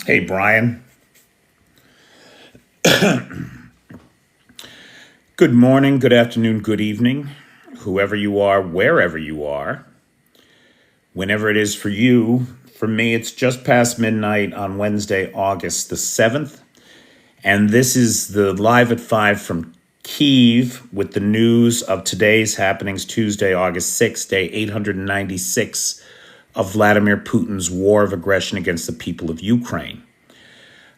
Hey, Brian. Good morning, good afternoon, good evening, whoever you are, wherever you are, whenever it is for you. For me, it's just past midnight on Wednesday, August the 7th, and this is the Live at 5 from Kyiv with the news of today's happenings, Tuesday, August 6th, day 896 of Vladimir Putin's war of aggression against the people of Ukraine.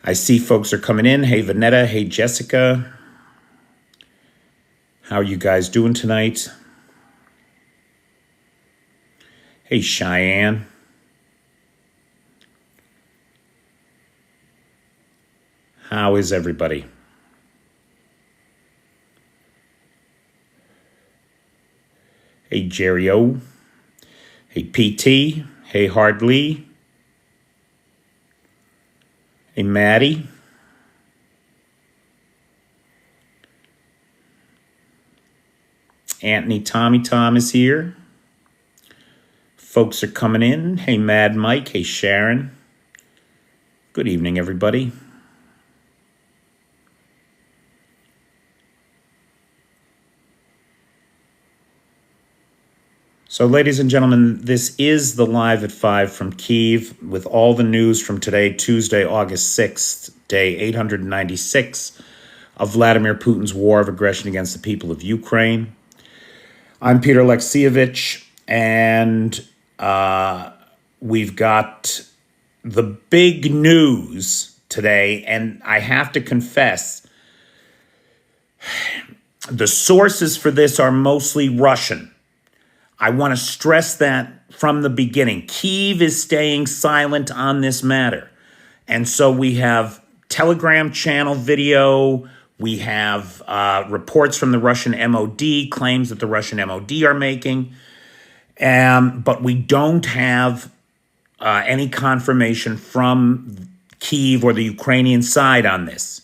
I see folks are coming in. Hey, Vanetta. Hey, Jessica. How are you guys doing tonight? Hey, Cheyenne. How is everybody? Hey, Jerry O. Hey, PT. Hey, Hardly. Hey, Maddie. Anthony Tommy Tom is here. Folks are coming in. Hey, Mad Mike. Hey, Sharon. Good evening, everybody. So, ladies and gentlemen, this is the Live at 5 from Kyiv with all the news from today, Tuesday, August 6th, day 896 of Vladimir Putin's war of aggression against the people of Ukraine. I'm Peter Alexievich, and we've got the big news today, and I have to confess, the sources for this are mostly Russian. I want to stress that from the beginning. Kyiv is staying silent on this matter. And so we have Telegram channel video, we have reports from the Russian MOD, claims that the Russian MOD are making, but we don't have any confirmation from Kyiv or the Ukrainian side on this.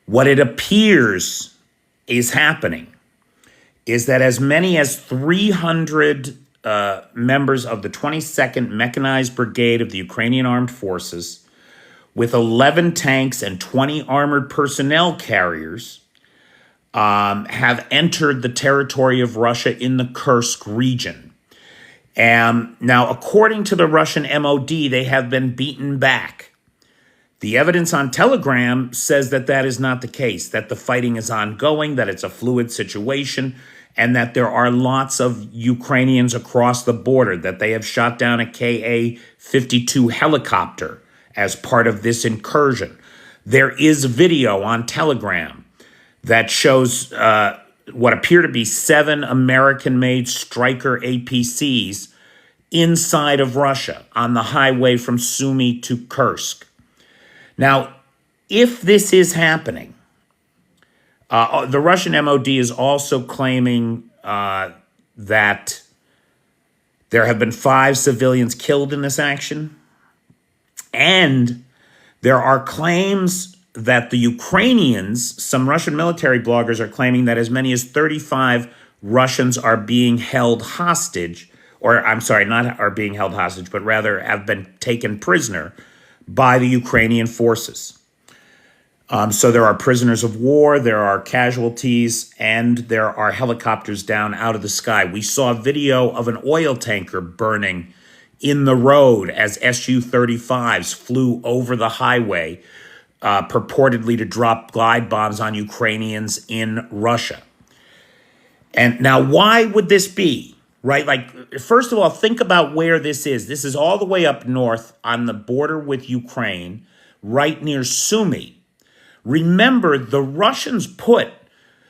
What it appears is happening is that as many as 300 members of the 22nd Mechanized Brigade of the Ukrainian Armed Forces, with 11 tanks and 20 armored personnel carriers, have entered the territory of Russia in the Kursk region. Now, according to the Russian MOD, they have been beaten back. The evidence on Telegram says that that is not the case, that the fighting is ongoing, that it's a fluid situation, and that there are lots of Ukrainians across the border, that they have shot down a Ka-52 helicopter as part of this incursion. There is video on Telegram that shows what appear to be 7 American-made Stryker APCs inside of Russia on the highway from Sumy to Kursk. Now, if this is happening, the Russian MOD is also claiming that there have been 5 civilians killed in this action. And there are claims that the Ukrainians, some Russian military bloggers are claiming that as many as 35 Russians are being held hostage, or I'm sorry, not are being held hostage, but rather have been taken prisoner by the Ukrainian forces. So there are prisoners of war, there are casualties, and there are helicopters down out of the sky. We saw video of an oil tanker burning in the road as Su-35s flew over the highway, purportedly to drop glide bombs on Ukrainians in Russia. And now, why would this be? Right? Like, first of all, think about where this is. This is all the way up north on the border with Ukraine, right near Sumy. Remember, the Russians put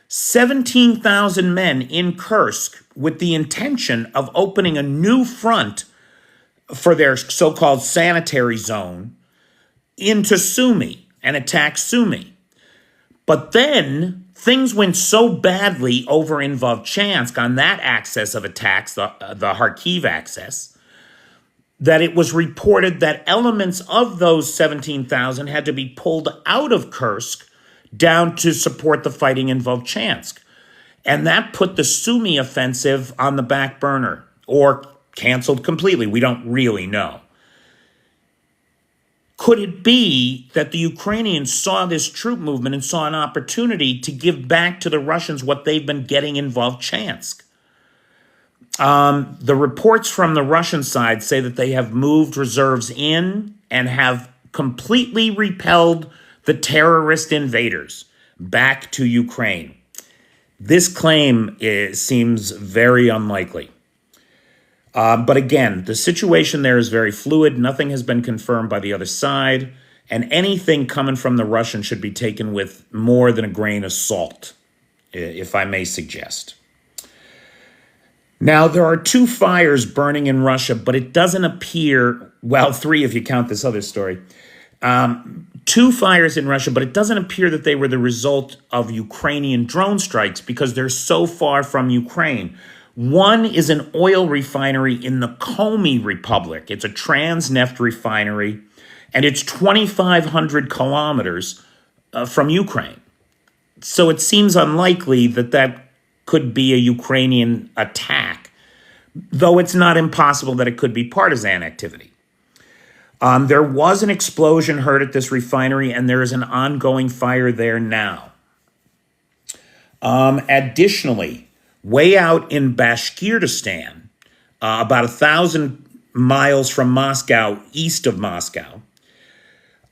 17,000 men in Kursk with the intention of opening a new front for their so-called sanitary zone into Sumy and attack Sumy. But then things went so badly over in Vovchansk on that axis of attacks, the Kharkiv axis, that it was reported that elements of those 17,000 had to be pulled out of Kursk down to support the fighting in Vovchansk. And that put the Sumy offensive on the back burner, or canceled completely. We don't really know. Could it be that the Ukrainians saw this troop movement and saw an opportunity to give back to the Russians what they've been getting in Volchansk? The reports from the Russian side say that they have moved reserves in and have completely repelled the terrorist invaders back to Ukraine. This claim seems very unlikely. But again, the situation there is very fluid. Nothing has been confirmed by the other side. And anything coming from the Russians should be taken with more than a grain of salt, if I may suggest. Now, there are 2 fires burning in Russia, but it doesn't appear, well, 3 if you count this other story. 2 fires in Russia, but it doesn't appear that they were the result of Ukrainian drone strikes because they're so far from Ukraine. One is an oil refinery in the Komi Republic. It's a transneft refinery, and it's 2,500 kilometers from Ukraine. So it seems unlikely that that could be a Ukrainian attack, though it's not impossible that it could be partisan activity. There was an explosion heard at this refinery, and there is an ongoing fire there now. Additionally, way out in Bashkortostan, about 1,000 miles from Moscow, east of Moscow,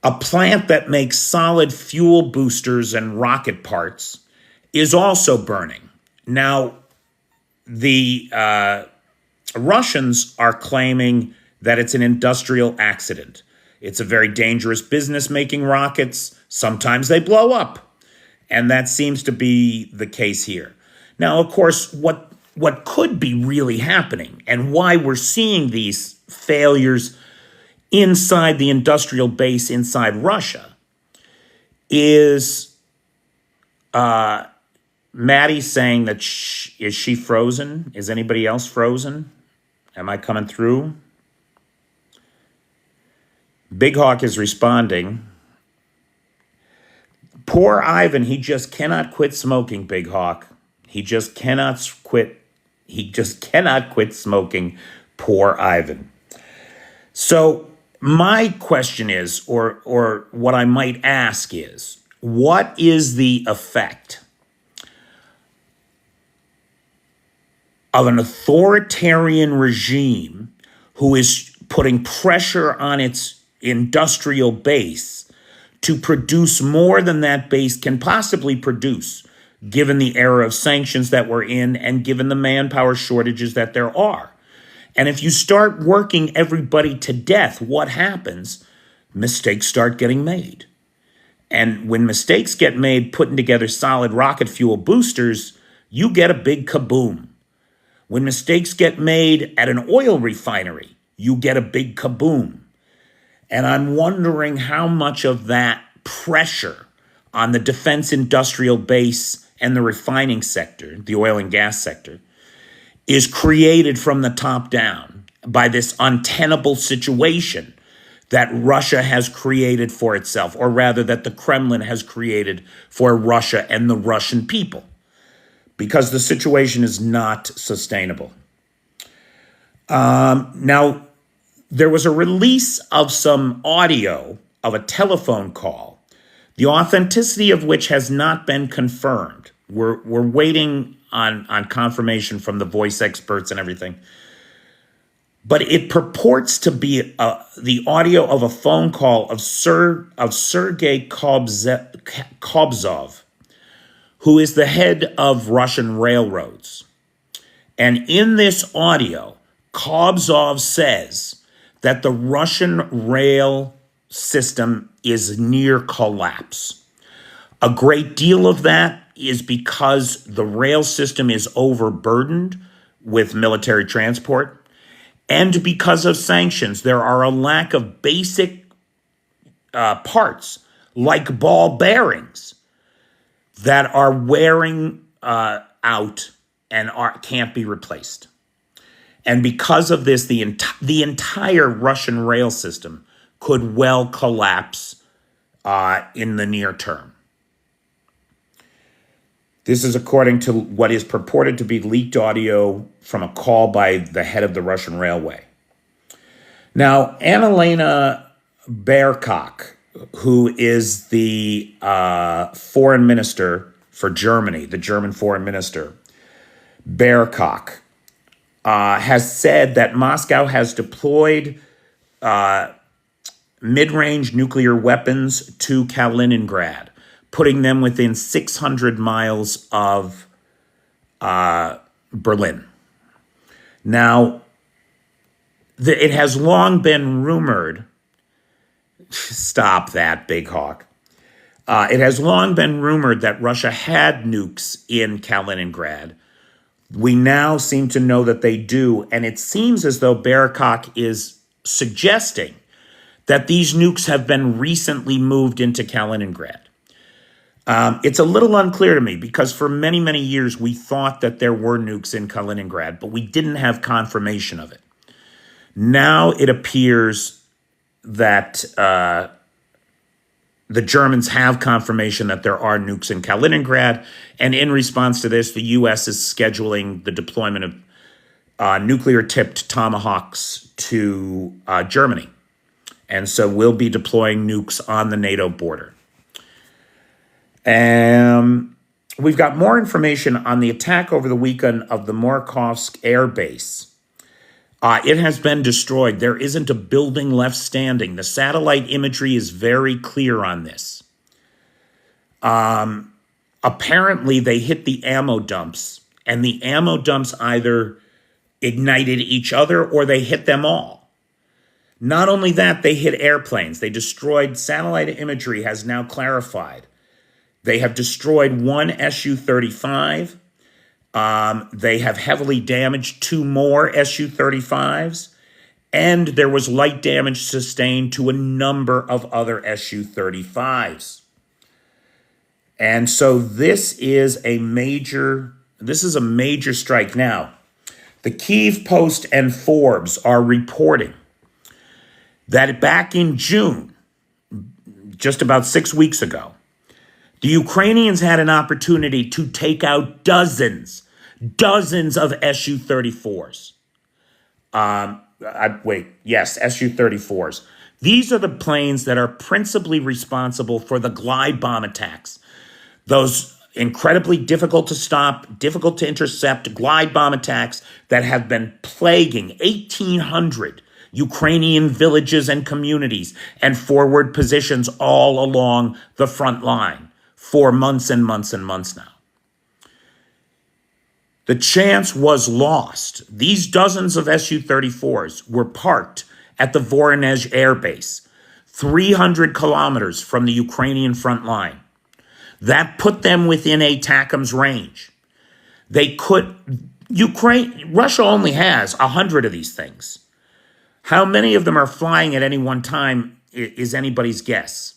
a plant that makes solid fuel boosters and rocket parts is also burning. Now, the Russians are claiming that it's an industrial accident. It's a very dangerous business making rockets. Sometimes they blow up. And that seems to be the case here. Now, of course, what could be really happening and why we're seeing these failures inside the industrial base inside Russia is Maddie's saying that is she frozen? Is anybody else frozen? Am I coming through? Big Hawk is responding. Poor Ivan, he just cannot quit smoking, Big Hawk. He just cannot quit. He just cannot quit smoking. Poor Ivan. So my question is, or what I might ask is, what is the effect of an authoritarian regime who is putting pressure on its industrial base to produce more than that base can possibly produce, given the era of sanctions that we're in and given the manpower shortages that there are? And if you start working everybody to death, what happens? Mistakes start getting made. And when mistakes get made putting together solid rocket fuel boosters, you get a big kaboom. When mistakes get made at an oil refinery, you get a big kaboom. And I'm wondering how much of that pressure on the defense industrial base and the refining sector, the oil and gas sector, is created from the top down by this untenable situation that Russia has created for itself, or rather that the Kremlin has created for Russia and the Russian people, because the situation is not sustainable. Now, there was a release of some audio of a telephone call, the authenticity of which has not been confirmed. We're waiting on confirmation from the voice experts and everything. But it purports to be the audio of a phone call of Sergei Kobzov, who is the head of Russian railroads. And in this audio, Kobzov says that the Russian rail system is near collapse. A great deal of that is because the rail system is overburdened with military transport, and because of sanctions. There are a lack of basic parts, like ball bearings, that are wearing out and can't be replaced. And because of this, the entire Russian rail system could well collapse in the near term. This is according to what is purported to be leaked audio from a call by the head of the Russian railway. Now, Annalena Baerkock, who is the foreign minister for Germany, the German foreign minister, Baerkock, has said that Moscow has deployed mid-range nuclear weapons to Kaliningrad, putting them within 600 miles of Berlin. Now, it has long been rumored, stop that, Big Hawk. It has long been rumored that Russia had nukes in Kaliningrad. We now seem to know that they do, and it seems as though Baerkock is suggesting that these nukes have been recently moved into Kaliningrad. It's a little unclear to me because for many, many years we thought that there were nukes in Kaliningrad, but we didn't have confirmation of it. Now it appears that the Germans have confirmation that there are nukes in Kaliningrad, and in response to this, the U.S. is scheduling the deployment of nuclear-tipped Tomahawks to Germany. And so we'll be deploying nukes on the NATO border. We've got more information on the attack over the weekend of the Morkovsk Air Base. It has been destroyed. There isn't a building left standing. The satellite imagery is very clear on this. Apparently, they hit the ammo dumps, and the ammo dumps either ignited each other or they hit them all. Not only that, they hit airplanes. They destroyed, satellite imagery has now clarified. They have destroyed one Su-35. They have heavily damaged 2 more Su-35s. And there was light damage sustained to a number of other Su-35s. And so this is a major strike. Now, the Kyiv Post and Forbes are reporting that back in June, just about 6 weeks ago, the Ukrainians had an opportunity to take out dozens of Su-34s. Su-34s. These are the planes that are principally responsible for the glide bomb attacks. Those incredibly difficult to stop, difficult to intercept glide bomb attacks that have been plaguing 1,800 Ukrainian villages and communities and forward positions all along the front line for months and months and months now. The chance was lost. These dozens of Su-34s were parked at the Voronezh Air Base, 300 kilometers from the Ukrainian front line. That put them within ATACMS range. Russia only has 100 of these things. How many of them are flying at any one time is anybody's guess.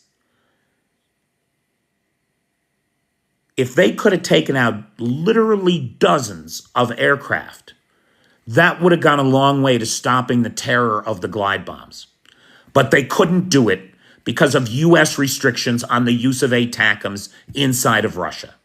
If they could have taken out literally dozens of aircraft, that would have gone a long way to stopping the terror of the glide bombs. But they couldn't do it because of U.S. restrictions on the use of ATACMS inside of Russia.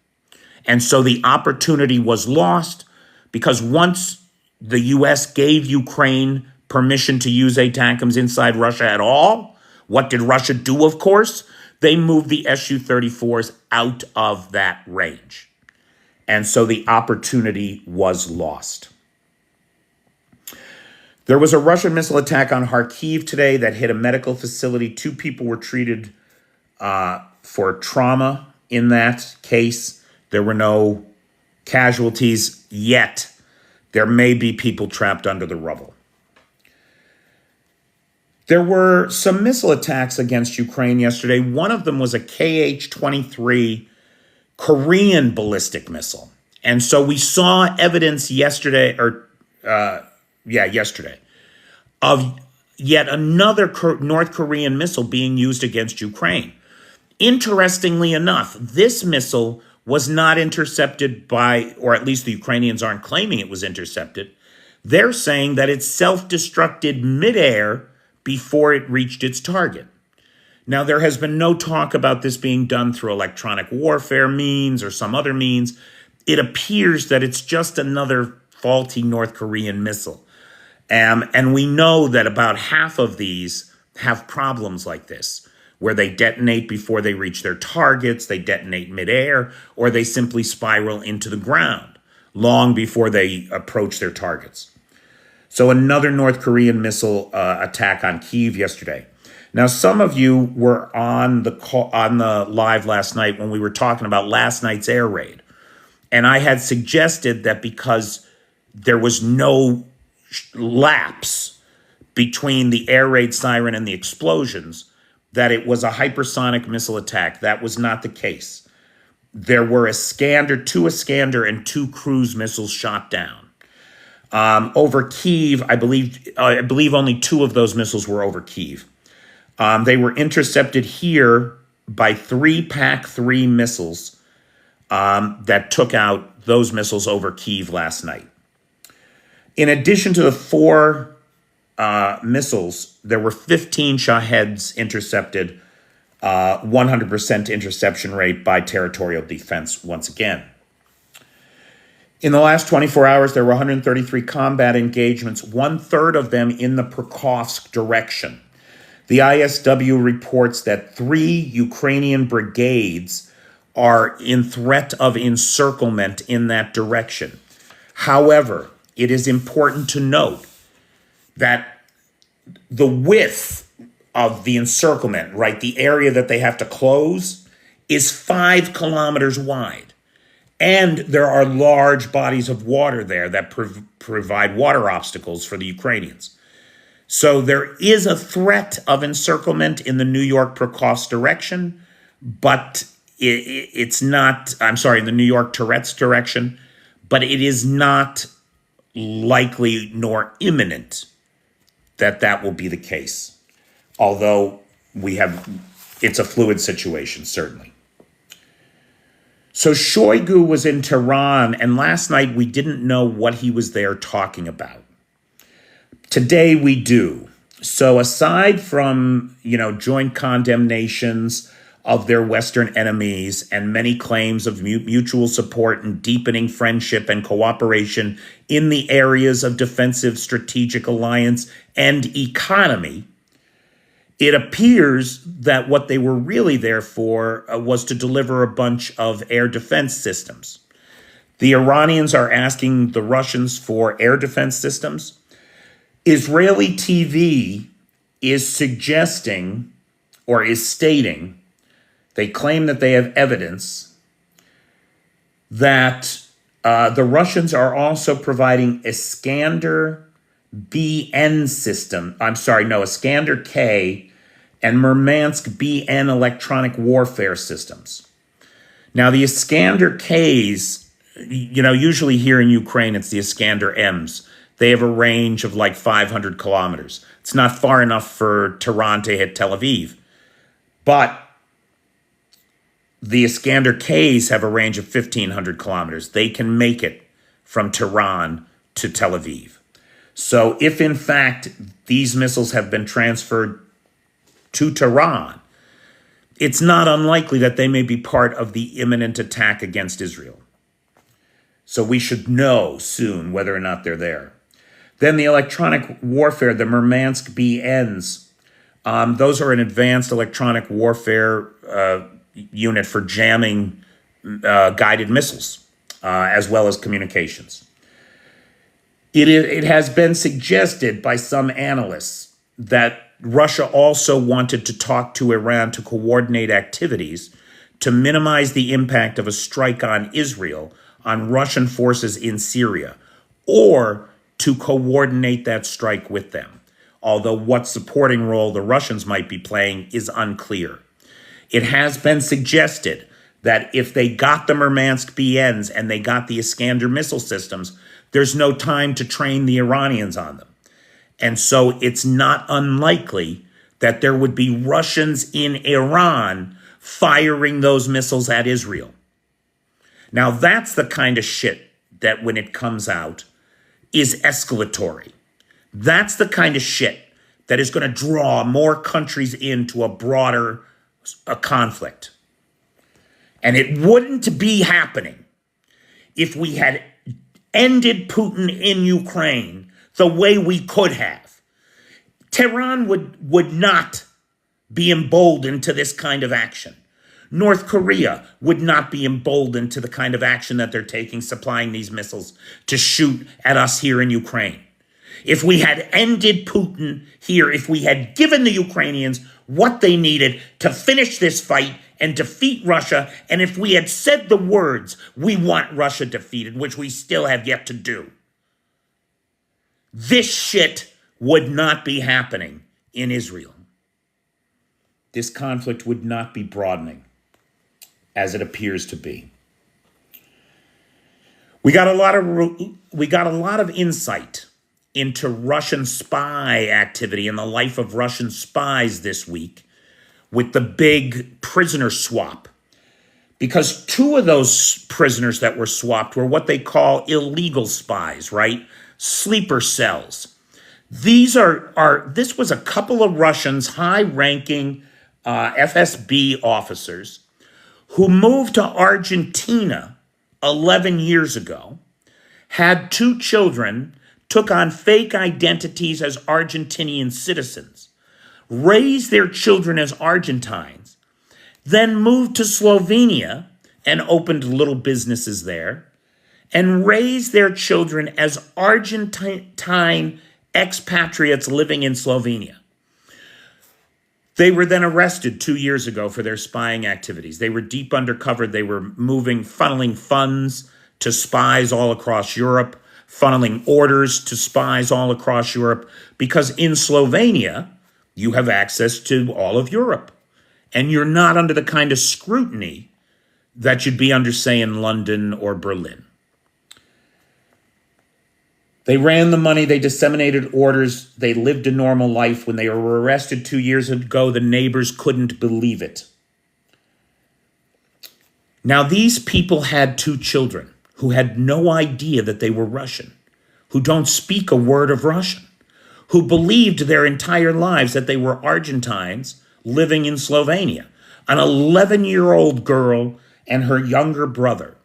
And so the opportunity was lost because once the U.S. gave Ukraine permission to use ATACMS inside Russia at all, what did Russia do, of course? They moved the Su-34s out of that range. And so the opportunity was lost. There was a Russian missile attack on Kharkiv today that hit a medical facility. 2 people were treated for trauma in that case. There were no casualties yet. There may be people trapped under the rubble. There were some missile attacks against Ukraine yesterday. One of them was a Kh-23 Korean ballistic missile. And so we saw evidence yesterday, of yet another North Korean missile being used against Ukraine. Interestingly enough, this missile was not intercepted by, or at least the Ukrainians aren't claiming it was intercepted. They're saying that it self-destructed midair before it reached its target. Now, there has been no talk about this being done through electronic warfare means or some other means. It appears that it's just another faulty North Korean missile. And we know that about half of these have problems like this, where they detonate before they reach their targets, they detonate midair, or they simply spiral into the ground long before they approach their targets. So another North Korean missile attack on Kyiv yesterday. Now, some of you were on the live last night when we were talking about last night's air raid. And I had suggested that because there was no lapse between the air raid siren and the explosions, that it was a hypersonic missile attack. That was not the case. There were two Iskander and two cruise missiles shot down. Over Kyiv, I believe only two of those missiles were over Kyiv. They were intercepted here by three PAC-3 missiles that took out those missiles over Kyiv last night. In addition to the four missiles, there were 15 Shaheds intercepted, 100% interception rate by territorial defense once again. In the last 24 hours, there were 133 combat engagements, one-third of them in the Purge direction. The ISW reports that 3 Ukrainian brigades are in threat of encirclement in that direction. However, it is important to note that the width of the encirclement, right, the area that they have to close, is 5 kilometers wide. And there are large bodies of water there that provide water obstacles for the Ukrainians. So there is a threat of encirclement in the New York Purge direction, but it's not, in the New York Tourette's direction, but it is not likely nor imminent that will be the case. Although it's a fluid situation, certainly. So Shoigu was in Tehran, and last night we didn't know what he was there talking about. Today we do. So aside from, joint condemnations of their Western enemies and many claims of mutual support and deepening friendship and cooperation in the areas of defensive strategic alliance and economy, it appears that what they were really there for was to deliver a bunch of air defense systems. The Iranians are asking the Russians for air defense systems. Israeli TV is suggesting, or is stating, they claim that they have evidence that the Russians are also providing Iskander BN system, Iskander K and Murmansk BN electronic warfare systems. Now, the Iskander Ks, usually here in Ukraine, it's the Iskander Ms. They have a range of like 500 kilometers. It's not far enough for Tehran to hit Tel Aviv. But the Iskander Ks have a range of 1,500 kilometers. They can make it from Tehran to Tel Aviv. So if, in fact, these missiles have been transferred to Tehran, it's not unlikely that they may be part of the imminent attack against Israel. So we should know soon whether or not they're there. Then the electronic warfare, the Murmansk BNs, those are an advanced electronic warfare unit for jamming guided missiles, as well as communications. It has been suggested by some analysts that Russia also wanted to talk to Iran to coordinate activities to minimize the impact of a strike on Israel on Russian forces in Syria, or to coordinate that strike with them, although what supporting role the Russians might be playing is unclear. It has been suggested that if they got the Murmansk BNs and they got the Iskander missile systems, there's no time to train the Iranians on them. And so it's not unlikely that there would be Russians in Iran firing those missiles at Israel. Now, that's the kind of shit that when it comes out is escalatory. That's the kind of shit that is going to draw more countries into a broader conflict. And it wouldn't be happening if we had ended Putin in Ukraine the way we could have. Tehran would not be emboldened to this kind of action. North Korea would not be emboldened to the kind of action that they're taking, supplying these missiles to shoot at us here in Ukraine. If we had ended Putin here, if we had given the Ukrainians what they needed to finish this fight and defeat Russia, and if we had said the words, "We want Russia defeated," which we still have yet to do, this shit would not be happening in Israel. This conflict would not be broadening as it appears to be. We got a lot of insight into Russian spy activity and the life of Russian spies this week with the big prisoner swap. Because two of those prisoners that were swapped were what they call illegal spies, right? Sleeper cells. This was a couple of Russians, high-ranking FSB officers who moved to Argentina 11 years ago, had two children, took on fake identities as Argentinian citizens, raised their children as Argentines, then moved to Slovenia and opened little businesses there, and raised their children as Argentine expatriates living in Slovenia. They were then arrested 2 years ago for their spying activities. They were deep undercover. They were funneling funds to spies all across Europe, funneling orders to spies all across Europe, because in Slovenia, you have access to all of Europe. And you're not under the kind of scrutiny that you'd be under, say, in London or Berlin. They ran the money, they disseminated orders, they lived a normal life. When they were arrested 2 years ago, the neighbors couldn't believe it. Now, these people had two children who had no idea that they were Russian, who don't speak a word of Russian, who believed their entire lives that they were Argentines living in Slovenia. An 11-year-old girl and her younger brother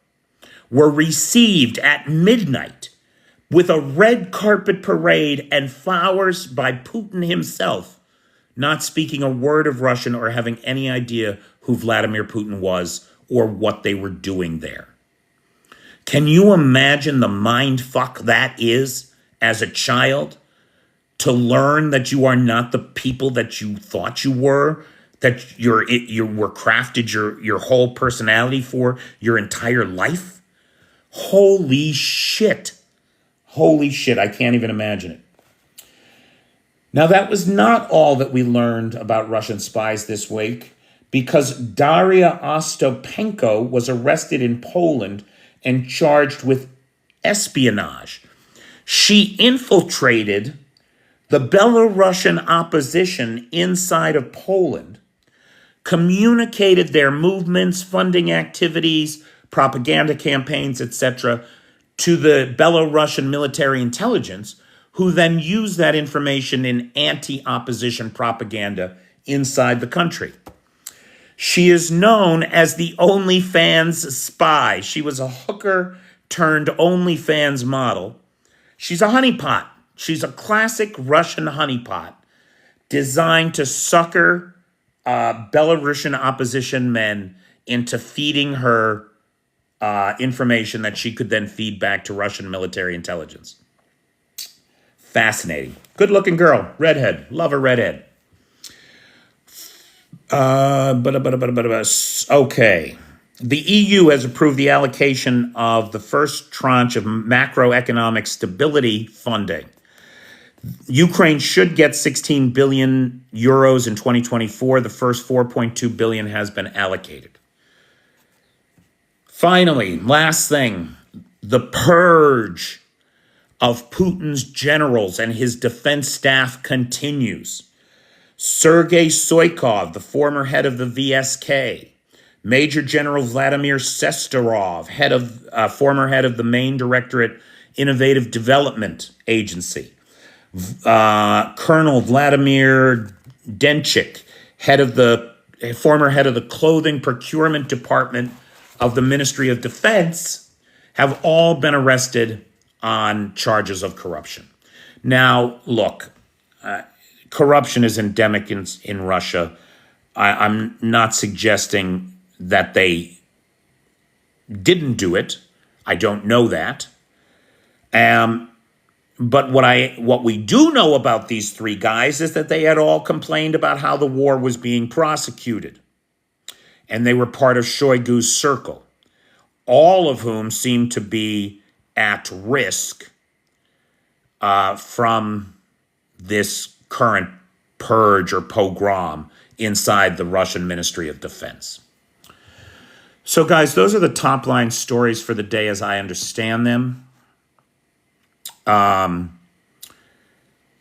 were received at midnight with a red carpet parade and flowers by Putin himself, not speaking a word of Russian or having any idea who Vladimir Putin was or what they were doing there. Can you imagine the mind fuck that is as a child? To learn that you are not the people that you thought you were, that you were crafted your whole personality for your entire life? Holy shit. Holy shit, I can't even imagine it. Now, that was not all that we learned about Russian spies this week, because Daria Ostapenko was arrested in Poland and charged with espionage. She infiltrated the Belarusian opposition inside of Poland, communicated their movements, funding activities, propaganda campaigns, etc., to the Belarusian military intelligence, who then used that information in anti-opposition propaganda inside the country. She is known as the OnlyFans spy. She was a hooker turned OnlyFans model. She's a honeypot. She's a classic Russian honeypot designed to sucker Belarusian opposition men into feeding her information that she could then feed back to Russian military intelligence. Fascinating. Good-looking girl. Redhead. Love a redhead. Okay. The EU has approved the allocation of the first tranche of macroeconomic stability funding. Ukraine should get 16 billion euros in 2024. The first 4.2 billion has been allocated. Finally, last thing, the purge of Putin's generals and his defense staff continues. Sergei Shoigu, the former head of the VSK, Major General Vladimir Sesterov, former head of the Main Directorate Innovative Development Agency, Colonel Vladimir Denchik, former head of the Clothing Procurement Department of the Ministry of Defense, have all been arrested on charges of corruption. Now, look, corruption is endemic in Russia. I'm not suggesting that they didn't do it. I don't know that. But what we do know about these three guys is that they had all complained about how the war was being prosecuted. And they were part of Shoigu's circle, all of whom seemed to be at risk from this current purge or pogrom inside the Russian Ministry of Defense. So, guys, those are the top line stories for the day as I understand them. I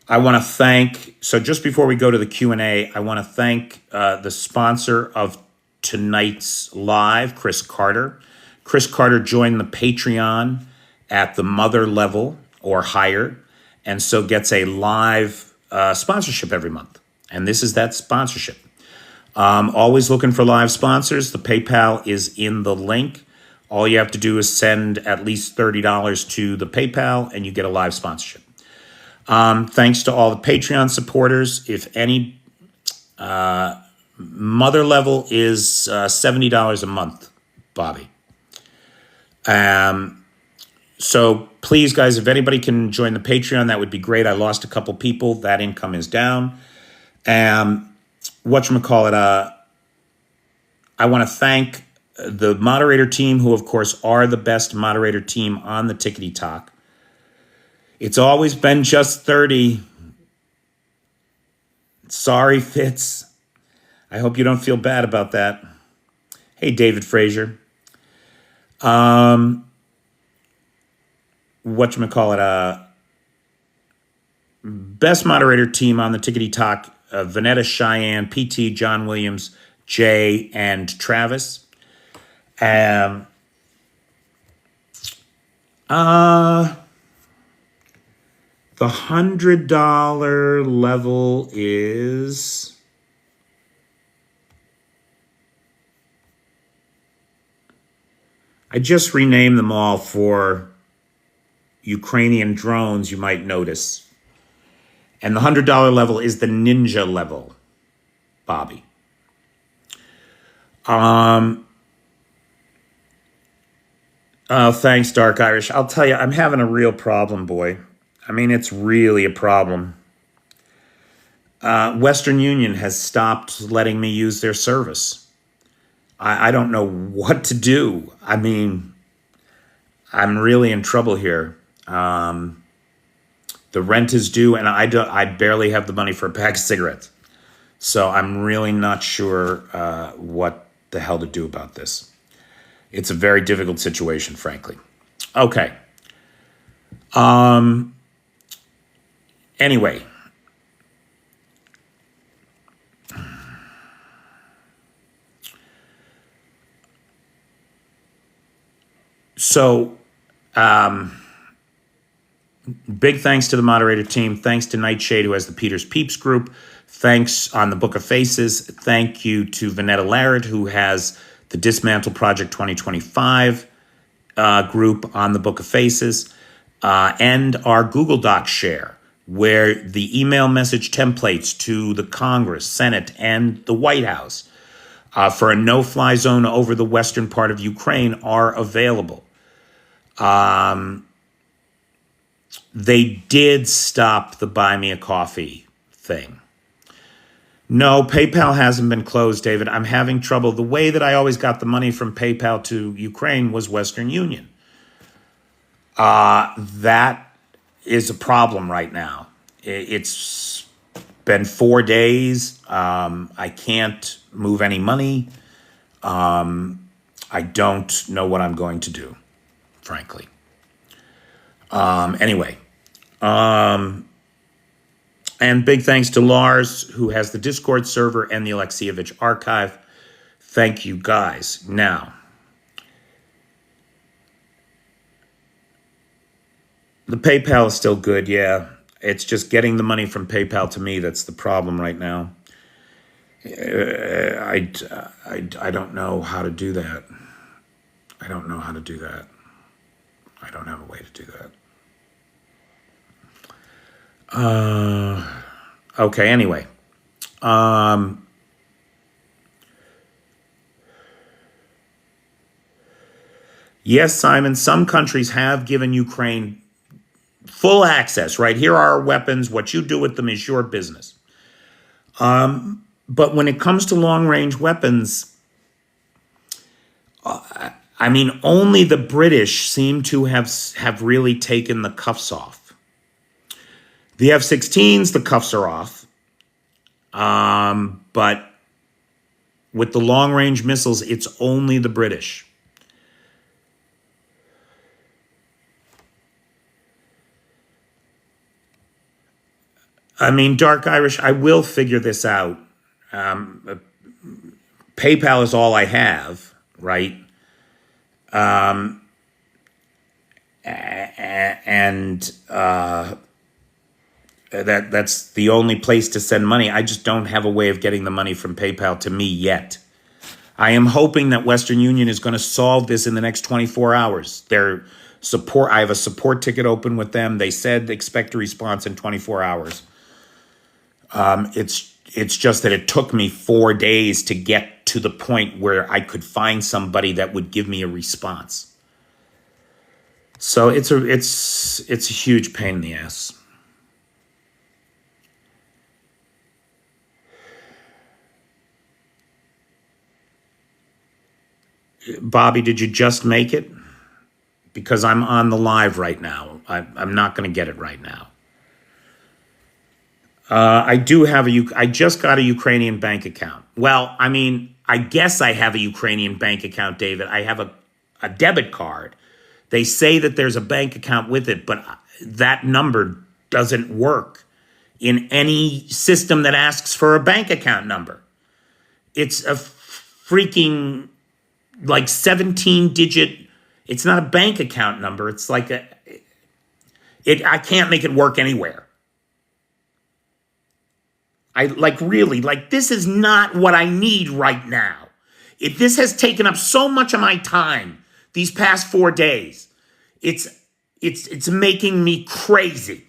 want to thank, so just before we go to the Q&A, I want to thank the sponsor of tonight's live, Chris Carter. Chris Carter joined the Patreon at the mother level or higher, and so gets a live sponsorship every month. And this is that sponsorship. Always looking for live sponsors. The PayPal is in the link. All you have to do is send at least $30 to the PayPal and you get a live sponsorship. Thanks to all the Patreon supporters. If any, mother level is $70 a month, Bobby. So please, guys, if anybody can join the Patreon, that would be great. I lost a couple people. That income is down. Whatchamacallit, I want to thank the moderator team, who, of course, are the best moderator team on the Tickety Talk. It's always been just 30. Sorry, Fitz. I hope you don't feel bad about that. Hey, David Frazier. Whatchamacallit, best moderator team on the Tickety Talk, Vanetta, Cheyenne, PT, John Williams, Jay, and Travis. The $100 level is I just renamed them all for Ukrainian drones, you might notice. And the $100 level is the ninja level, Bobby. Oh, thanks, Dark Irish. I'll tell you, I'm having a real problem, boy. I mean, it's really a problem. Western Union has stopped letting me use their service. I don't know what to do. I mean, I'm really in trouble here. The rent is due, and I barely have the money for a pack of cigarettes. So I'm really not sure what the hell to do about this. It's a very difficult situation, frankly. Okay. Anyway. So, big thanks to the moderator team. Thanks to Nightshade, who has the Peter's Peeps group. Thanks on the Book of Faces. Thank you to Vanetta Larrett, who has the Dismantle Project 2025 group on the Book of Faces, and our Google Doc share, where the email message templates to the Congress, Senate, and the White House for a no-fly zone over the western part of Ukraine are available. They did stop the Buy Me a Coffee thing. No, PayPal hasn't been closed, David. I'm having trouble. The way that I always got the money from PayPal to Ukraine was Western Union. That is a problem right now. It's been 4 days. I can't move any money. I don't know what I'm going to do, frankly. Anyway. And big thanks to Lars, who has the Discord server and the Alexievich archive. Thank you, guys. Now, the PayPal is still good, yeah. It's just getting the money from PayPal to me that's the problem right now. I don't know how to do that. I don't know how to do that. I don't have a way to do that. Okay, anyway. Um, yes, Simon, some countries have given Ukraine full access, right? Here are our weapons. What you do with them is your business. But when it comes to long range weapons, I mean, only the British seem to have really taken the cuffs off. The F-16s, the cuffs are off. But with the long range missiles, it's only the British. I mean, Dark Irish, I will figure this out. PayPal is all I have, right? And that's the only place to send money. I just don't have a way of getting the money from PayPal to me yet. I am hoping that Western Union is going to solve this in the next 24 hours. Their support, I have a support ticket open with them. They said expect a response in 24 hours. It's just that it took me 4 days to get to the point where I could find somebody that would give me a response. So it's a huge pain in the ass. Bobby, did you just make it? Because I'm on the live right now. I'm not going to get it right now. I do have I just got a Ukrainian bank account. Well, I mean, I guess I have a Ukrainian bank account, David. I have a debit card. They say that there's a bank account with it, but that number doesn't work in any system that asks for a bank account number. It's a freaking like 17-digit. It's not a bank account number. It's like I can't make it work anywhere. I really, this is not what I need right now. This has taken up so much of my time these past 4 days. It's making me crazy.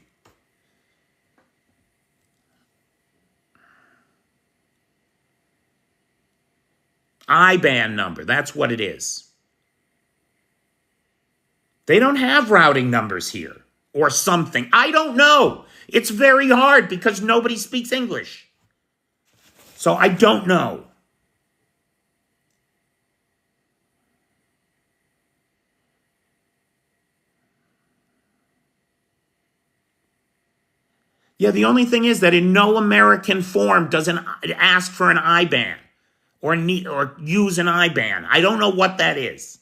IBAN number, that's what it is. They don't have routing numbers here or something. I don't know. It's very hard because nobody speaks English. So I don't know. Yeah, the only thing is that in no American form does it ask for an IBAN or use an IBAN. I don't know what that is.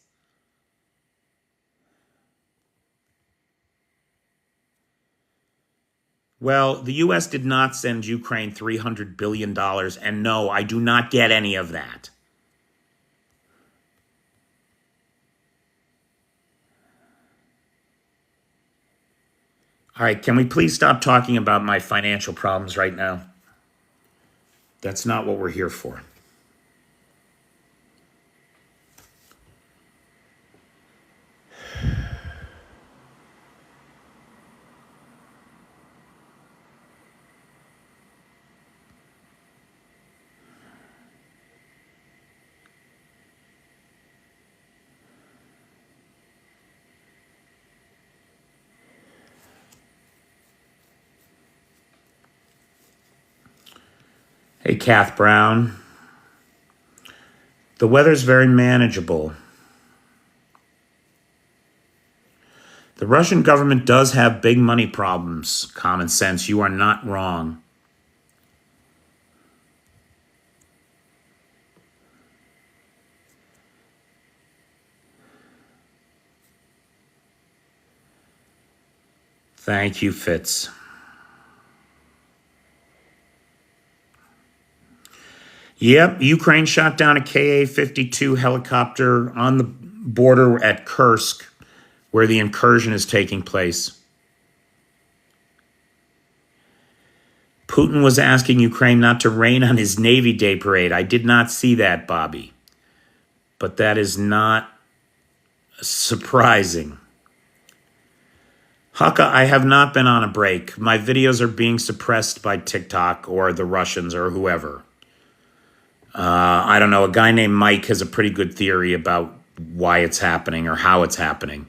Well, the U.S. did not send Ukraine $300 billion, and no, I do not get any of that. All right, can we please stop talking about my financial problems right now? That's not what we're here for. Hey, Kath Brown. The weather's very manageable. The Russian government does have big money problems. Common sense, you are not wrong. Thank you, Fitz. Yep, Ukraine shot down a Ka-52 helicopter on the border at Kursk, where the incursion is taking place. Putin was asking Ukraine not to rain on his Navy Day parade. I did not see that, Bobby. But that is not surprising. Haka, I have not been on a break. My videos are being suppressed by TikTok or the Russians or whoever. I don't know. A guy named Mike has a pretty good theory about why it's happening or how it's happening.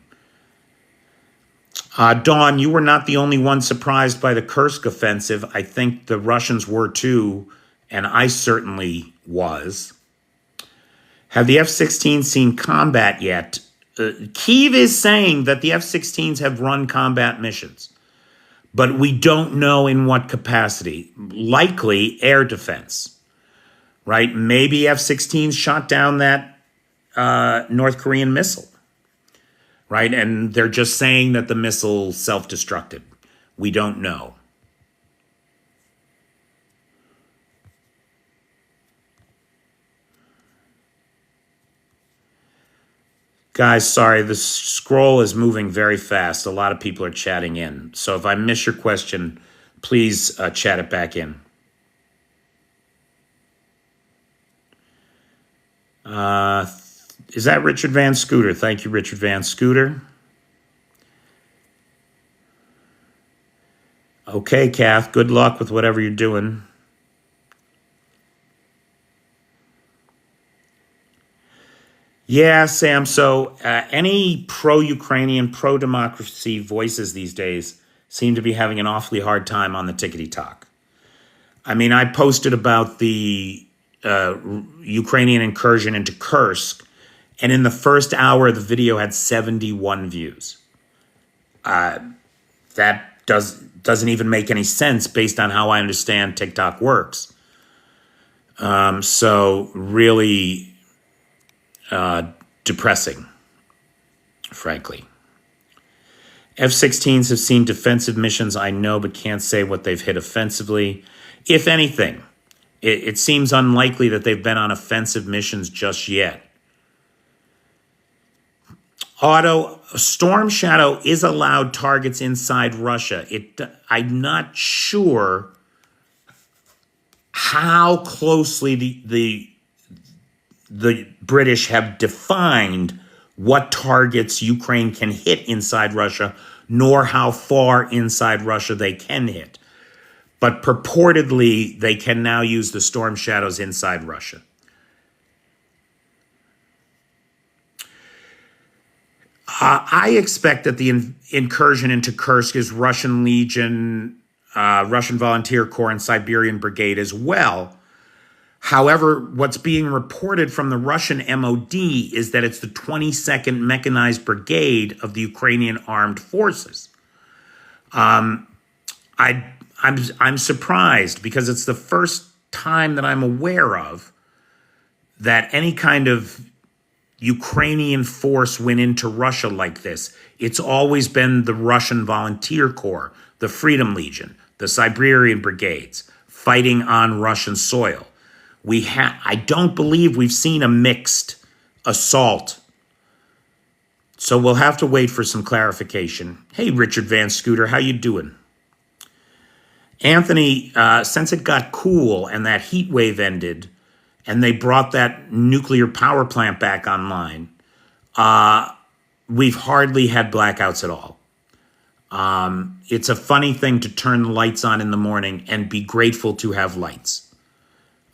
Dawn, you were not the only one surprised by the Kursk offensive. I think the Russians were too, and I certainly was. Have the F-16s seen combat yet? Kyiv is saying that the F-16s have run combat missions, but we don't know in what capacity. Likely air defense, right? Maybe F-16s shot down that North Korean missile, right? And they're just saying that the missile self-destructed. We don't know. Guys, sorry, the scroll is moving very fast. A lot of people are chatting in. So if I miss your question, please chat it back in. Is that Richard Van Scooter? Thank you, Richard Van Scooter. Okay, Kath, good luck with whatever you're doing. Yeah, Sam. So any pro-Ukrainian, pro-democracy voices these days seem to be having an awfully hard time on the tickety talk. I mean, I posted about the Ukrainian incursion into Kursk, and in the first hour, the video had 71 views. That doesn't even make any sense based on how I understand TikTok works. So really depressing, frankly. F-16s have seen defensive missions, I know, but can't say what they've hit offensively. If anything, it seems unlikely that they've been on offensive missions just yet. Storm Shadow is allowed targets inside Russia. I'm not sure how closely the British have defined what targets Ukraine can hit inside Russia, nor how far inside Russia they can hit. But purportedly, they can now use the Storm Shadows inside Russia. I expect that the incursion into Kursk is Russian Legion, Russian Volunteer Corps, and Siberian Brigade as well. However, what's being reported from the Russian MOD is that it's the 22nd Mechanized Brigade of the Ukrainian Armed Forces. I'm surprised because it's the first time that I'm aware of that any kind of Ukrainian force went into Russia like this. It's always been the Russian Volunteer Corps, the Freedom Legion, the Siberian Brigades fighting on Russian soil. I don't believe we've seen a mixed assault. So we'll have to wait for some clarification. Hey, Richard Van Scooter, how you doing? Anthony, since it got cool and that heat wave ended and they brought that nuclear power plant back online, we've hardly had blackouts at all. It's a funny thing to turn the lights on in the morning and be grateful to have lights.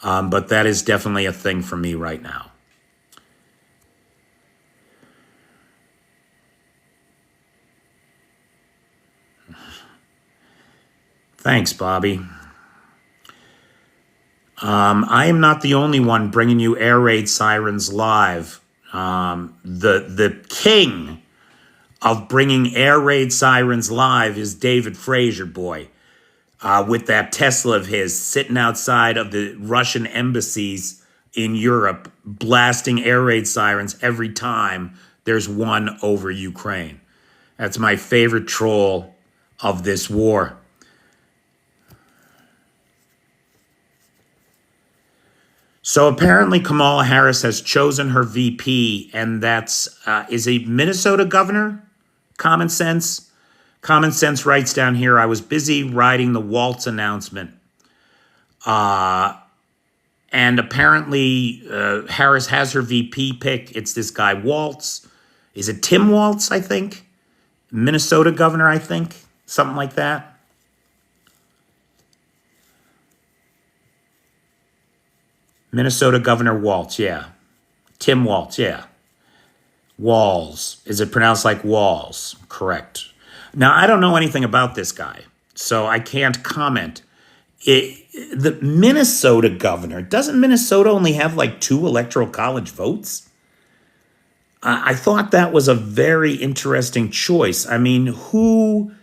But that is definitely a thing for me right now. Thanks, Bobby. I am not the only one bringing you air raid sirens live. The king of bringing air raid sirens live is David Fraser, boy. With that Tesla of his sitting outside of the Russian embassies in Europe, blasting air raid sirens every time there's one over Ukraine. That's my favorite troll of this war. So apparently Kamala Harris has chosen her VP, and that's is a Minnesota governor. Common Sense. Common Sense writes down here, I was busy writing the Waltz announcement. And apparently Harris has her VP pick. It's this guy Waltz. Is it Tim Waltz, I think? Minnesota governor, I think, something like that. Minnesota Governor Walz, yeah. Tim Walz, yeah. Walls. Is it pronounced like Walls? Correct. Now, I don't know anything about this guy, so I can't comment. The Minnesota governor, doesn't Minnesota only have like 2 electoral college votes? I thought that was a very interesting choice. I mean, who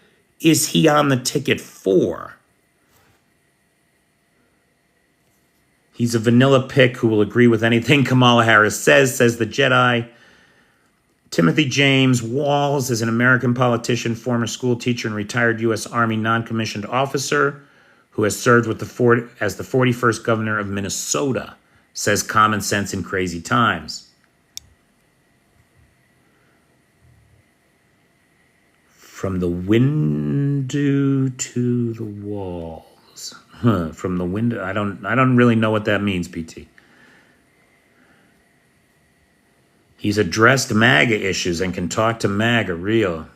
is he on the ticket for? He's a vanilla pick who will agree with anything Kamala Harris says the Jedi. Timothy James Walz is an American politician, former school teacher, and retired U.S. Army non-commissioned officer who has served with as the 41st governor of Minnesota, says Common Sense in Crazy Times. From the window to the walls. From the window. I don't really know what that means, PT. He's addressed MAGA issues and can talk to MAGA real.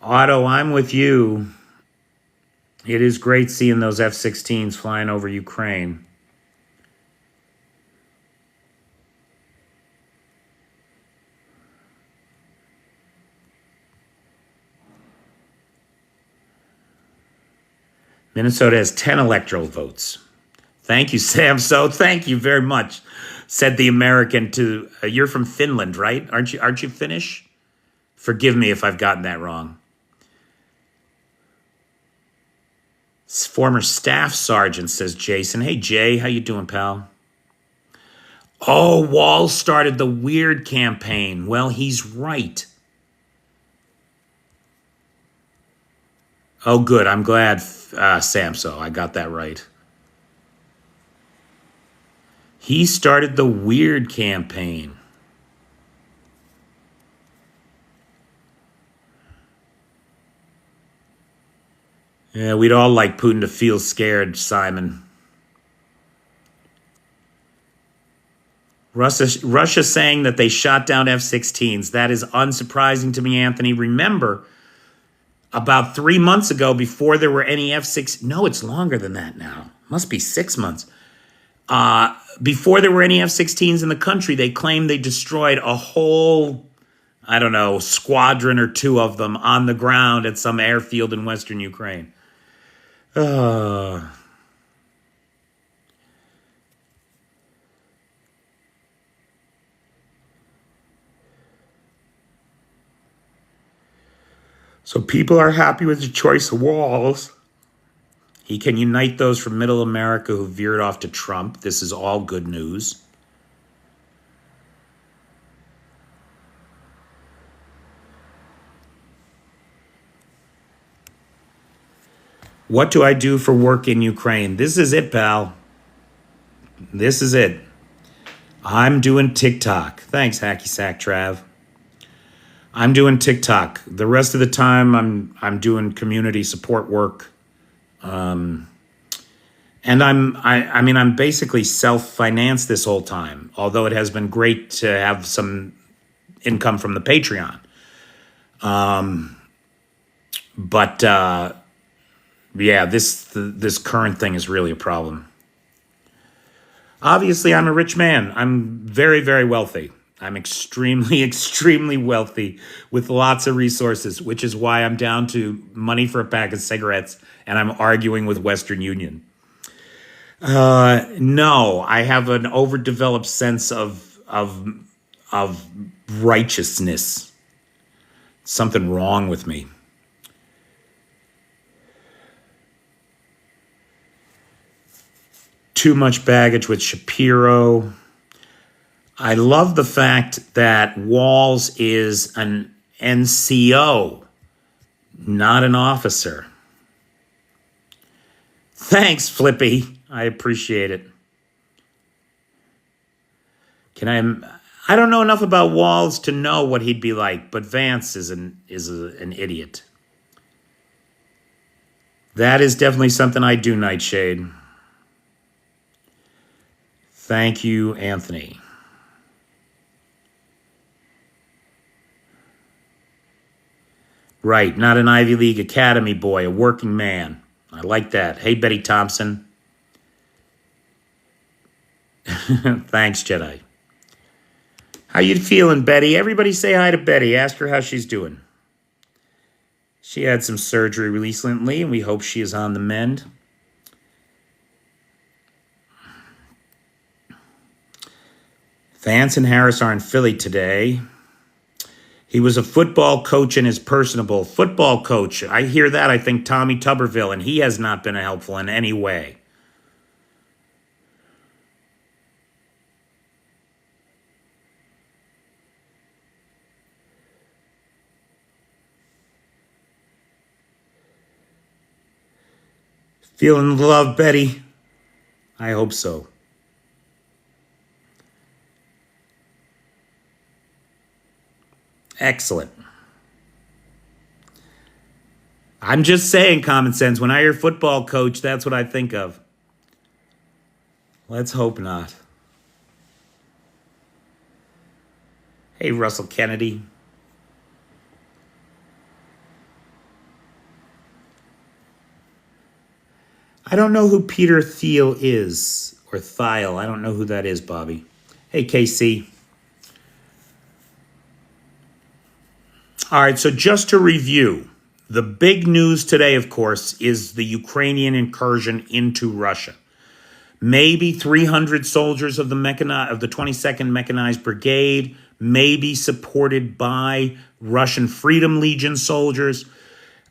Otto, I'm with you. It is great seeing those F-16s flying over Ukraine. Minnesota has 10 electoral votes. Thank you, Sam. So thank you very much, said the American to, you're from Finland, right? Aren't you Finnish? Forgive me if I've gotten that wrong. Former staff sergeant, says Jason. Hey, Jay, how you doing, pal? Oh, Walz started the weird campaign. Well, he's right. Oh, good. I'm glad, Sam, so I got that right. He started the weird campaign. Yeah, we'd all like Putin to feel scared, Simon. Russia saying that they shot down F-16s. That is unsurprising to me, Anthony. Remember, about 3 months ago, before there were any F-16... No, it's longer than that now. Must be 6 months. Before there were any F-16s in the country, they claimed they destroyed a whole, I don't know, squadron or 2 of them on the ground at some airfield in western Ukraine. So people are happy with the choice of Walz. He can unite those from Middle America who veered off to Trump. This is all good news. What do I do for work in Ukraine? This is it, pal. This is it. I'm doing TikTok. Thanks, Hacky Sack Trav. I'm doing TikTok. The rest of the time, I'm doing community support work. And I'm basically self-financed this whole time, although it has been great to have some income from the Patreon. Yeah, this current thing is really a problem. Obviously, I'm a rich man. I'm very, very wealthy. I'm extremely, extremely wealthy with lots of resources, which is why I'm down to money for a pack of cigarettes and I'm arguing with Western Union. No, I have an overdeveloped sense of righteousness. Something wrong with me. Too much baggage with Shapiro. I love the fact that Walz is an NCO, not an officer. Thanks, Flippy. I appreciate it. I don't know enough about Walz to know what he'd be like, but Vance is an idiot. That is definitely something I do, Nightshade. Thank you, Anthony. Right, not an Ivy League Academy boy, a working man. I like that. Hey, Betty Thompson. Thanks, Jedi. How you feeling, Betty? Everybody say hi to Betty. Ask her how she's doing. She had some surgery recently, and we hope she is on the mend. Vance and Harris are in Philly today. He was a football coach and is personable. Football coach. I hear that. I think Tommy Tuberville, and he has not been helpful in any way. Feeling the love, Betty? I hope so. Excellent. I'm just saying, common sense. When I hear football coach, that's what I think of. Let's hope not. Hey, Russell Kennedy. I don't know who Peter Thiel is, or Thiel. I don't know who that is, Bobby. Hey, KC. All right, so just to review, the big news today, of course, is the Ukrainian incursion into Russia. Maybe 300 soldiers of the 22nd Mechanized Brigade, maybe supported by Russian Freedom Legion soldiers,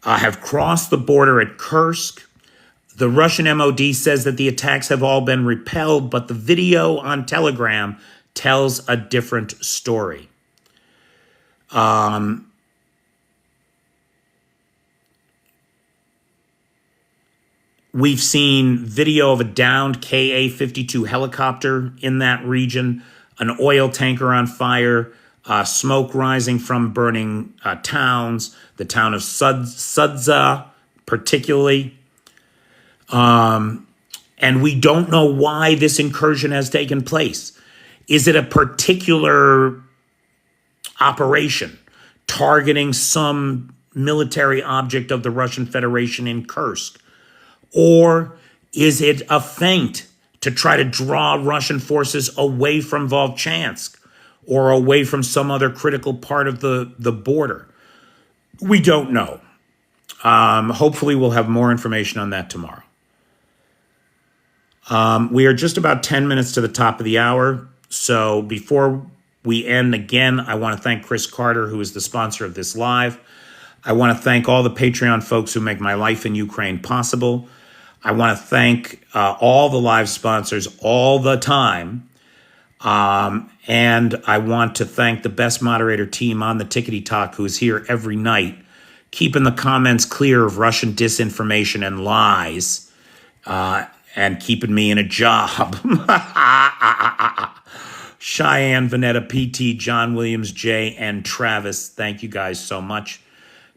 have crossed the border at Kursk. The Russian MOD says that the attacks have all been repelled, but the video on Telegram tells a different story. We've seen video of a downed Ka-52 helicopter in that region, an oil tanker on fire, smoke rising from burning towns, the town of Sudza particularly. And we don't know why this incursion has taken place. Is it a particular operation targeting some military object of the Russian Federation in Kursk? Or is it a feint to try to draw Russian forces away from Volchansk or away from some other critical part of the border? We don't know. Hopefully we'll have more information on that tomorrow. We are just about 10 minutes to the top of the hour. So before we end again, I want to thank Chris Carter, who is the sponsor of this live. I want to thank all the Patreon folks who make my life in Ukraine possible. I want to thank all the live sponsors all the time. And I want to thank the best moderator team on the Tickety Talk, who is here every night, keeping the comments clear of Russian disinformation and lies, and keeping me in a job. Cheyenne, Vanetta, PT, John Williams, Jay, and Travis, thank you guys so much.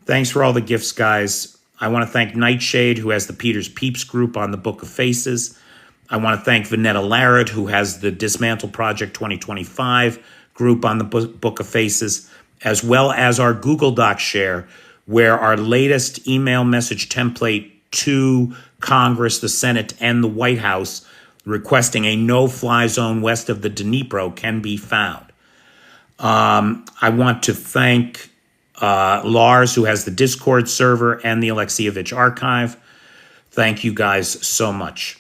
Thanks for all the gifts, guys. I want to thank Nightshade, who has the Peter's Peeps group on the Book of Faces. I want to thank Vanetta Larrett, who has the Dismantle Project 2025 group on the Book of Faces, as well as our Google Doc share, where our latest email message template to Congress, the Senate, and the White House requesting a no-fly zone west of the Dnipro can be found. I want to thank Lars, who has the Discord server and the Alexievich archive. Thank you guys so much.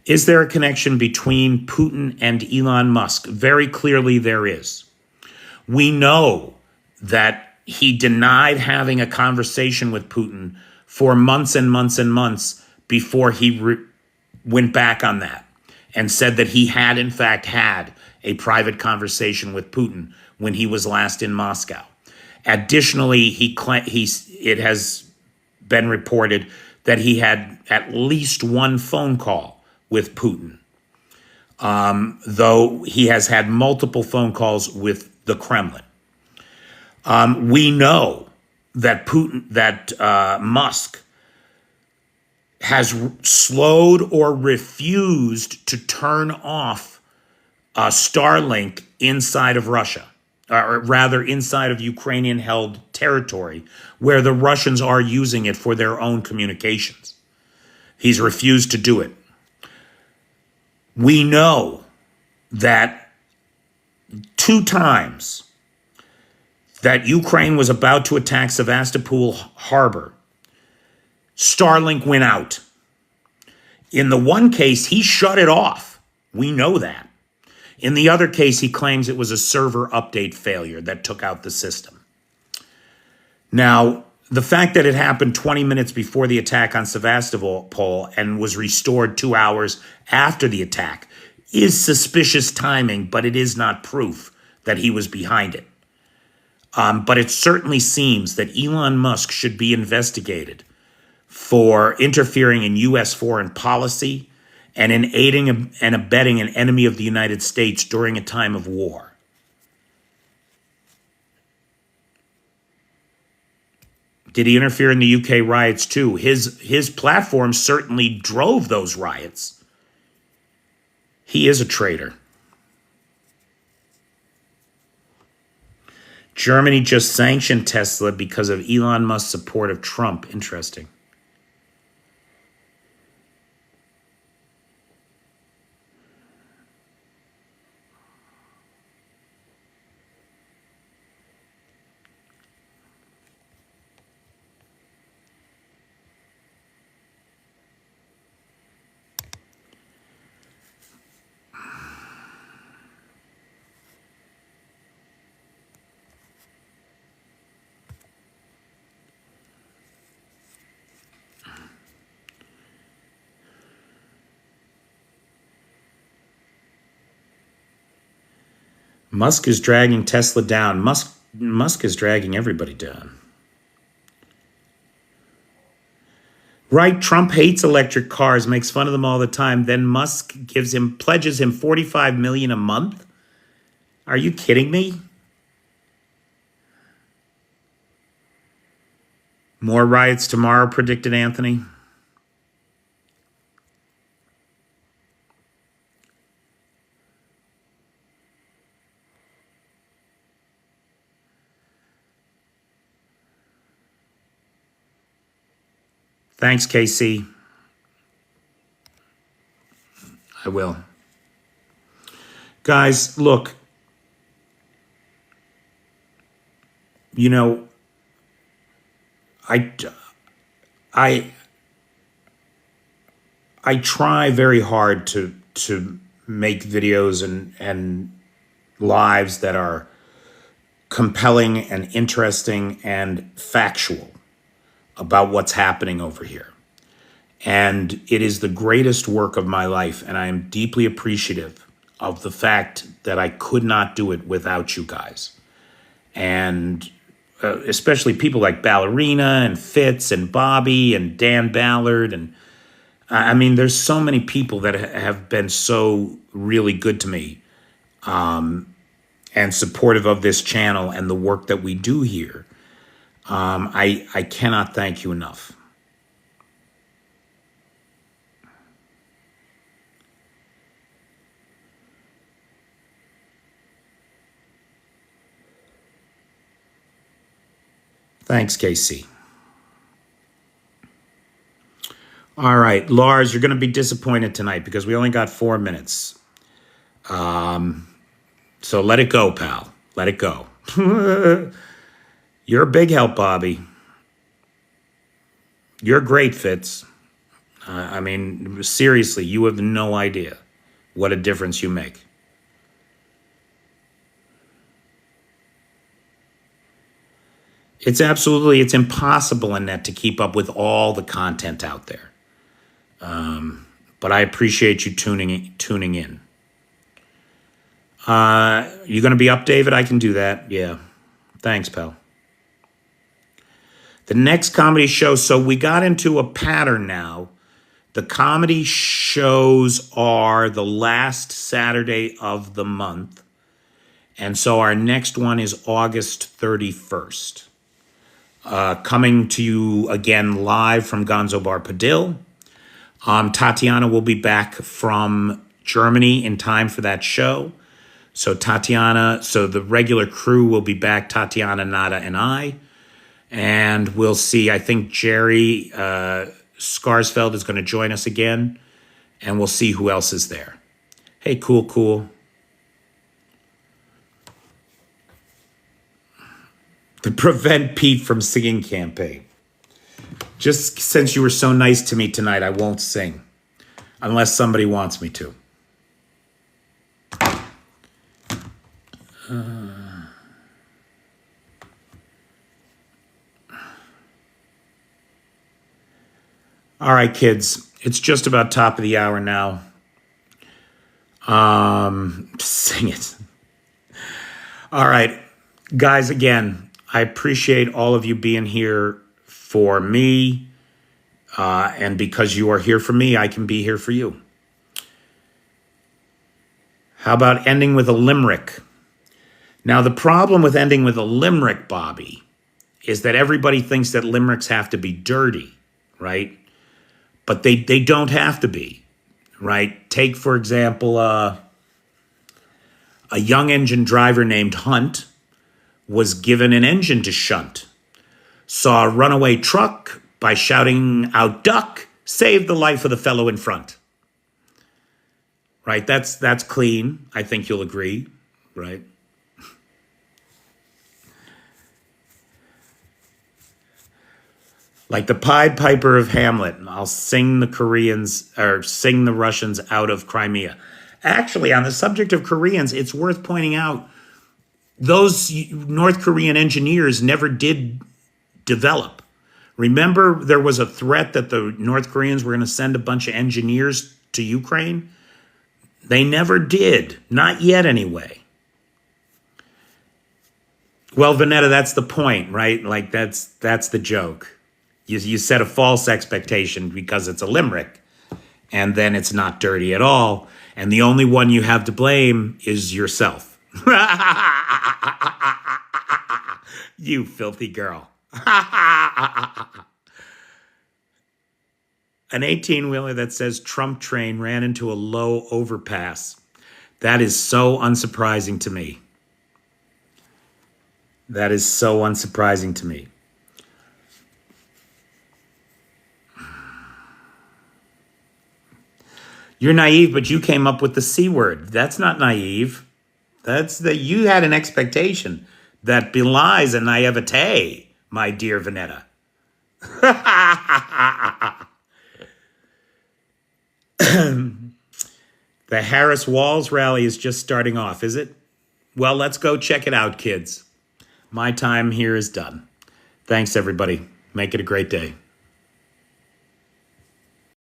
Is there a connection between Putin and Elon Musk? Very clearly there is. We know that he denied having a conversation with Putin for months and months and months before he went back on that and said that he had in fact had a private conversation with Putin when he was last in Moscow. Additionally, it has been reported that he had at least one phone call with Putin, though he has had multiple phone calls with the Kremlin. We know that Musk has slowed or refused to turn off Starlink inside of Russia, or rather inside of Ukrainian-held territory where the Russians are using it for their own communications. He's refused to do it. We know that 2 times that Ukraine was about to attack Sevastopol harbor, Starlink went out. In the one case, he shut it off. We know that. In the other case, he claims it was a server update failure that took out the system. Now, the fact that it happened 20 minutes before the attack on Sevastopol and was restored 2 hours after the attack is suspicious timing, but it is not proof that he was behind it. But it certainly seems that Elon Musk should be investigated for interfering in U.S. foreign policy and in aiding and abetting an enemy of the United States during a time of war. Did he interfere in the UK riots too? His platform certainly drove those riots. He is a traitor. Germany just sanctioned Tesla because of Elon Musk's support of Trump. Interesting. Musk is dragging Tesla down. Musk is dragging everybody down. Right, Trump hates electric cars, makes fun of them all the time. Then Musk pledges him $45 million a month. Are you kidding me? More riots tomorrow, predicted Anthony. Thanks, KC. I will. Guys, look. You know, I try very hard to make videos and lives that are compelling and interesting and factual about what's happening over here. And it is the greatest work of my life, and I am deeply appreciative of the fact that I could not do it without you guys. And especially people like Ballerina and Fitz and Bobby and Dan Ballard. And I mean, there's so many people that have been so really good to me and supportive of this channel and the work that we do here. I cannot thank you enough. Thanks, KC. All right, Lars, you're going to be disappointed tonight because we only got 4 minutes. So let it go, pal. Let it go. You're a big help, Bobby. You're great, Fitz. I mean, seriously, you have no idea what a difference you make. It's impossible, Annette, to keep up with all the content out there. But I appreciate you tuning in. You going to be up, David? I can do that. Yeah. Thanks, pal. The next comedy show, so we got into a pattern now. The comedy shows are the last Saturday of the month. And so our next one is August 31st. Coming to you again live from Gonzo Bar Padil. Tatiana will be back from Germany in time for that show. So the regular crew will be back, Tatiana, Nada, and I. And we'll see. I think Jerry Scarsfeld is going to join us again. And we'll see who else is there. Hey, cool. The Prevent Pete from Singing campaign. Just since you were so nice to me tonight, I won't sing. Unless somebody wants me to. All right, kids. It's just about top of the hour now. Sing it. All right. Guys, again, I appreciate all of you being here for me. And because you are here for me, I can be here for you. How about ending with a limerick? Now, the problem with ending with a limerick, Bobby, is that everybody thinks that limericks have to be dirty, right? But they don't have to be, right? Take, for example, a young engine driver named Hunt was given an engine to shunt. Saw a runaway truck, by shouting out duck, saved the life of the fellow in front. Right? That's clean. I think you'll agree, right? Like the Pied Piper of Hamlet, I'll sing the Russians out of Crimea. Actually, on the subject of Koreans, it's worth pointing out those North Korean engineers never did develop. Remember, there was a threat that the North Koreans were going to send a bunch of engineers to Ukraine? They never did. Not yet, anyway. Well, Vanetta, that's the point, right? Like, that's the joke. You set a false expectation because it's a limerick, and then it's not dirty at all, and the only one you have to blame is yourself. You filthy girl. An 18-wheeler that says Trump train ran into a low overpass. That is so unsurprising to me. That is so unsurprising to me. You're naive, but you came up with the C word. That's not naive. That's that you had an expectation that belies a naivete, my dear Vanetta. The Harris Walls rally is just starting off, is it? Well, let's go check it out, kids. My time here is done. Thanks, everybody. Make it a great day.